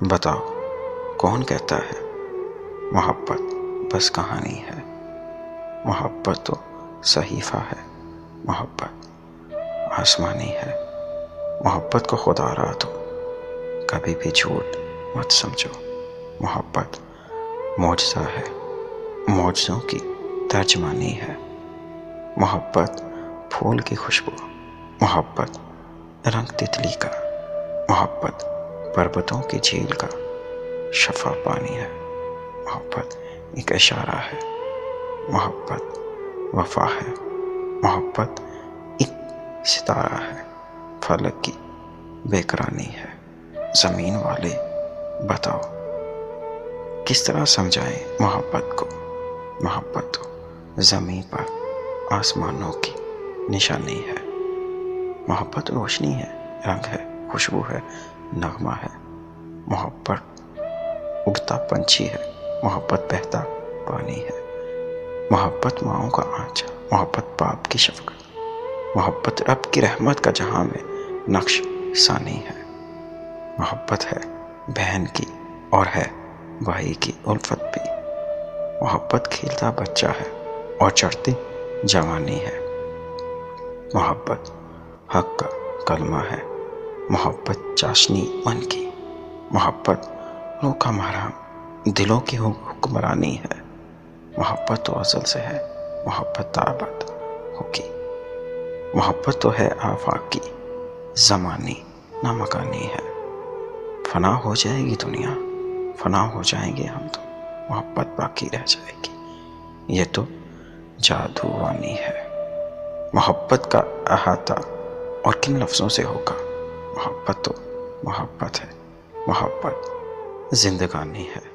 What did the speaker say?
बताओ, कौन कहता है मोहब्बत बस कहानी है। मोहब्बत तो सहीफ़ा है, मोहब्बत आसमानी है। मोहब्बत को खुदा रहा तो कभी भी झूठ मत समझो। मोहब्बत मौजज़ा है, मौजज़ों की तर्जमानी है। मोहब्बत फूल की खुशबू, मोहब्बत रंग तितली का, मोहब्बत पर्वतों की झील का शफा पानी है। मोहब्बत एक इशारा है, मोहब्बत वफा है। मोहब्बत एक सितारा है, फलक की बेकरानी है। ज़मीन वाले बताओ, किस तरह समझाएं मोहब्बत को। मोहब्बत तो ज़मीन पर आसमानों की निशानी है। मोहब्बत रोशनी है, रंग है, खुशबू है, नगमा है। मोहब्बत उड़ता पंछी है, मोहब्बत बहता पानी है। मोहब्बत माओं का आँच, मोहब्बत बाप की शफ़क़त। मोहब्बत रब की रहमत का जहाँ में नक्श सानी है। मोहब्बत है बहन की और है भाई की उल्फत भी। मोहब्बत खेलता बच्चा है और चढ़ती जवानी है। मोहब्बत हक का कलमा है, मोहब्बत चाशनी मन की। मोहब्बत रोका मारा दिलों की हुक्मरानी है। मोहब्बत तो अज़ल से है, मोहब्बत ताबत होगी। मोहब्बत तो है आफाक की, ज़मानी ना मकानी है। फना हो जाएगी दुनिया, फना हो जाएंगे हम तो, मोहब्बत बाकी रह जाएगी। ये तो जादूवानी है। मोहब्बत का अहाता और किन लफ्ज़ों से होगा। मोहब्बत तो मोहब्बत है, मोहब्बत जिंदगानी है।